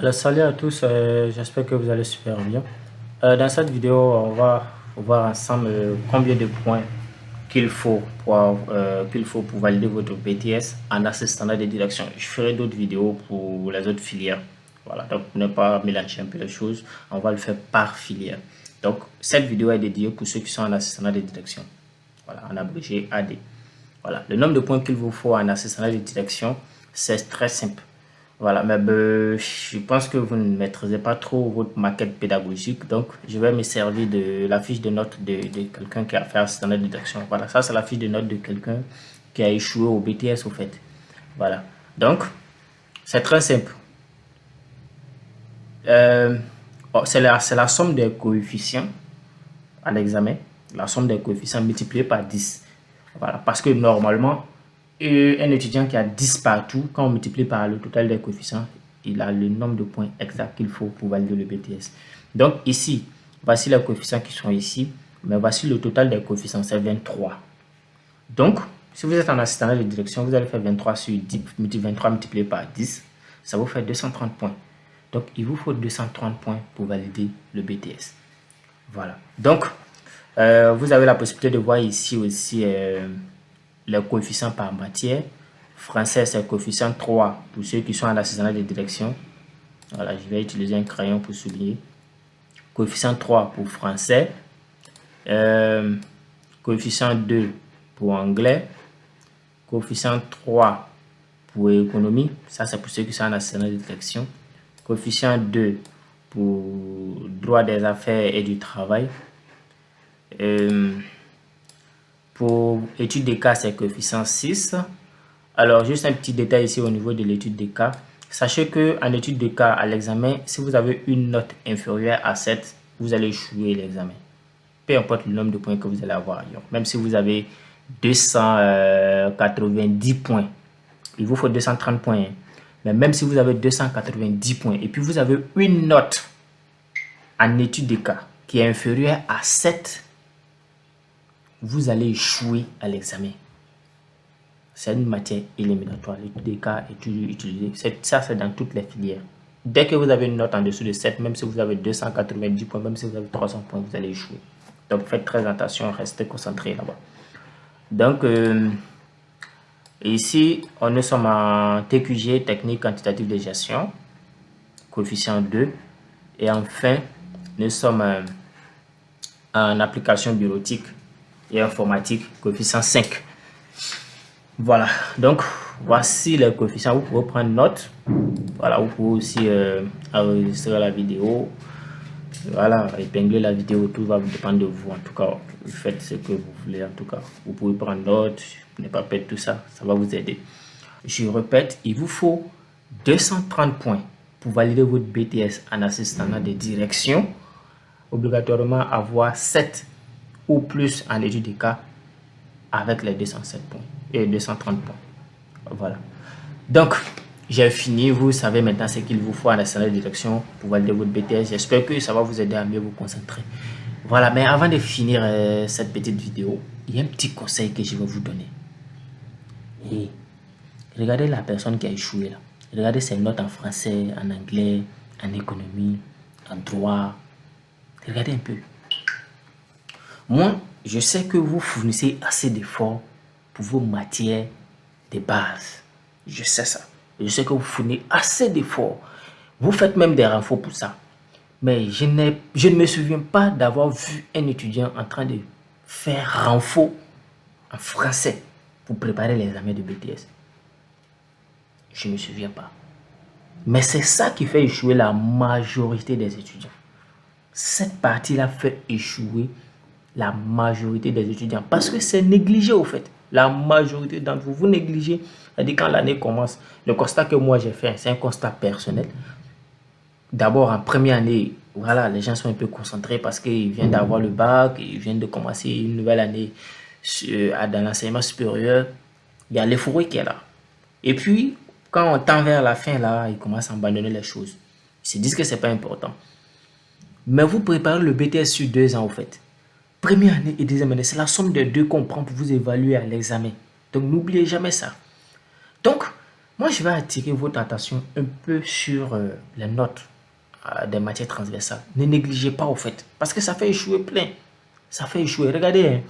Alors, salut à tous, j'espère que vous allez super bien. Dans cette vidéo, on va voir ensemble combien de points qu'il faut pour valider votre BTS en assistant de direction. Je ferai d'autres vidéos pour les autres filières. Voilà, donc pour ne pas mélanger un peu les choses, on va le faire par filière. Donc, cette vidéo est dédiée pour ceux qui sont en assistant de direction. Voilà, en abrégé AD. Voilà, le nombre de points qu'il vous faut en assistant de direction, c'est très simple. Voilà, mais je pense que vous ne maîtrisez pas trop votre maquette pédagogique, donc je vais me servir de la fiche de notes de quelqu'un qui a fait assistant de direction. Voilà, ça c'est la fiche de notes de quelqu'un qui a échoué au BTS au fait. Voilà, donc c'est très simple. C'est la somme des coefficients à l'examen, la somme des coefficients multipliée par 10. Voilà, parce que normalement, un étudiant qui a 10 partout, quand on multiplie par le total des coefficients, il a le nombre de points exact qu'il faut pour valider le BTS. Donc ici, voici les coefficients qui sont ici, mais voici le total des coefficients, c'est 23. Donc, si vous êtes en assistant de direction, vous allez faire 23 sur 10, 23 multiplié par 10, ça vous fait 230 points. Donc, il vous faut 230 points pour valider le BTS. Voilà. Donc, vous avez la possibilité de voir ici aussi les coefficients par matière. Français, c'est coefficient 3 pour ceux qui sont en assistant de direction. Voilà, je vais utiliser un crayon pour souligner. Coefficient 3 pour français. Coefficient 2 pour anglais. Coefficient 3 pour économie. Ça, c'est pour ceux qui sont en assistant de direction. Coefficient 2 pour droit des affaires et du travail. Pour étude des cas, c'est coefficient 6. Alors, juste un petit détail ici au niveau de l'étude des cas. Sachez qu'en étude de cas, à l'examen, si vous avez une note inférieure à 7, vous allez échouer l'examen. Peu importe le nombre de points que vous allez avoir. Même si vous avez 290 points, il vous faut 230 points. Mais même si vous avez 290 points et puis vous avez une note en étude de cas qui est inférieure à 7, vous allez échouer à l'examen. C'est une matière éliminatoire. L'étude des cas est toujours utilisée. Ça, c'est dans toutes les filières. Dès que vous avez une note en dessous de 7, même si vous avez 290 points, même si vous avez 300 points, vous allez échouer. Donc, faites très attention, restez concentrés là-bas. Donc, ici, nous sommes en TQG, technique quantitative de gestion, coefficient 2. Et enfin, nous sommes en application bureautique et informatique, coefficient 5. Voilà, donc voici les coefficients. Vous pouvez prendre note. Voilà, vous pouvez aussi enregistrer la vidéo. Voilà, épingler la vidéo. Tout va dépendre de vous. En tout cas, vous faites ce que vous voulez. En tout cas, vous pouvez prendre note. Ne pas perdre tout ça. Ça va vous aider. Je répète, il vous faut 230 points pour valider votre BTS en assistant de direction. Obligatoirement avoir 7 ou plus en étude des cas avec les 207 points et 230 points. Voilà. Donc, j'ai fini. Vous savez maintenant ce qu'il vous faut en assistant de direction pour valider votre BTS. J'espère que ça va vous aider à mieux vous concentrer. Voilà, mais avant de finir cette petite vidéo, il y a un petit conseil que je vais vous donner. Et regardez la personne qui a échoué là. Regardez ses notes en français, en anglais, en économie, en droit. Regardez un peu. Moi, je sais que vous fournissez assez d'efforts pour vos matières de base. Je sais ça. Je sais que vous fournissez assez d'efforts. Vous faites même des renforts pour ça. Mais je ne me souviens pas d'avoir vu un étudiant en train de faire renfort en français pour préparer l'examen de BTS. Je ne me souviens pas. Mais c'est ça qui fait échouer la majorité des étudiants. Cette partie-là fait échouer la majorité des étudiants parce que c'est négligé au fait. La majorité d'entre vous, vous négligez. C'est-à-dire quand l'année commence, le constat que moi j'ai fait, c'est un constat personnel. D'abord en première année, voilà, les gens sont un peu concentrés parce qu'ils viennent d'avoir le bac, ils viennent de commencer une nouvelle année dans l'enseignement supérieur. Il y a l'euphorie qui est là. Et puis, quand on tend vers la fin, là, ils commencent à abandonner les choses. Ils se disent que ce n'est pas important. Mais vous préparez le BTS sur 2 ans, au fait. Première année et deuxième année, c'est la somme des deux qu'on prend pour vous évaluer à l'examen. Donc, n'oubliez jamais ça. Donc, Moi, je vais attirer votre attention un peu sur les notes des matières transversales. Ne négligez pas au fait, parce que ça fait échouer plein. Ça fait échouer. Regardez, hein,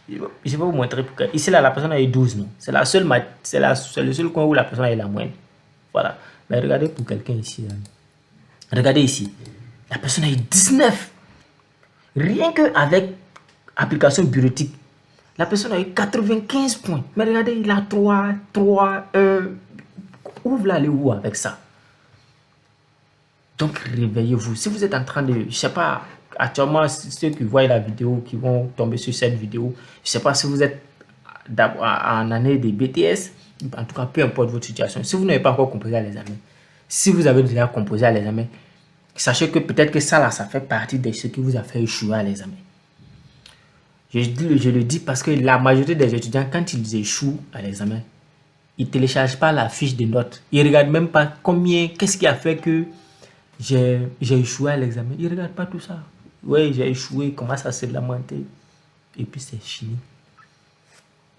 je vais vous montrer pourquoi. Ici, là, la personne a eu 12, non? C'est la seule c'est le seul coin où la personne a eu la moyenne. Voilà. Mais regardez pour quelqu'un ici. Hein. Regardez ici. La personne a eu 19. Rien qu'avec application bureautique, la personne a eu 95 points. Mais regardez, il a 3, 3, 1. Où vous allez où avec ça? Donc, réveillez-vous. Si vous êtes en train de, je ne sais pas, actuellement, ceux qui voient la vidéo, qui vont tomber sur cette vidéo, je ne sais pas si vous êtes en année de BTS, en tout cas, peu importe votre situation. Si vous n'avez pas encore composé à l'examen, si vous avez déjà composé à l'examen, sachez que peut-être que ça, là, ça fait partie de ce qui vous a fait échouer à l'examen. Je le dis parce que la majorité des étudiants, quand ils échouent à l'examen, ils ne téléchargent pas la fiche de notes. Ils ne regardent même pas combien, qu'est-ce qui a fait que j'ai échoué à l'examen. Ils ne regardent pas tout ça. Oui, j'ai échoué, comment ça se lamenter. Et puis c'est fini.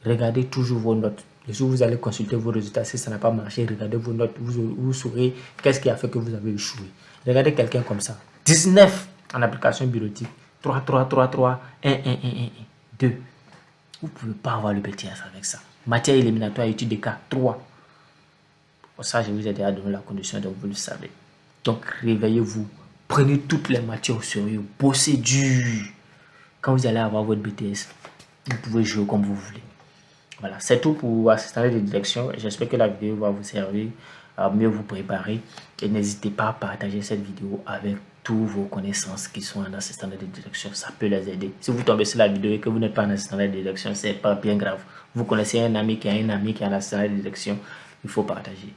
Regardez toujours vos notes. Le jour où vous allez consulter vos résultats, si ça n'a pas marché, regardez vos notes. Vous saurez qu'est-ce qui a fait que vous avez échoué. Regardez quelqu'un comme ça. 19 en application bureautique. 3, 3, 3, 3, 1, 1, 1, 1, 1, 2. Vous ne pouvez pas avoir le BTS avec ça. Matière éliminatoire, étude de cas, 3. Pour ça, je vous ai déjà donné la condition, donc vous le savez. Donc, réveillez-vous. Prenez toutes les matières au sérieux. Bossez dur. Quand vous allez avoir votre BTS, vous pouvez jouer comme vous voulez. Voilà, c'est tout pour assistant de direction. J'espère que la vidéo va vous servir à mieux vous préparer. Et n'hésitez pas à partager cette vidéo avec tous vos connaissances qui sont en assistant de direction. Ça peut les aider. Si vous tombez sur la vidéo et que vous n'êtes pas en assistant de direction, c'est pas bien grave. Vous connaissez un ami qui a un ami qui est en assistant de direction. Il faut partager.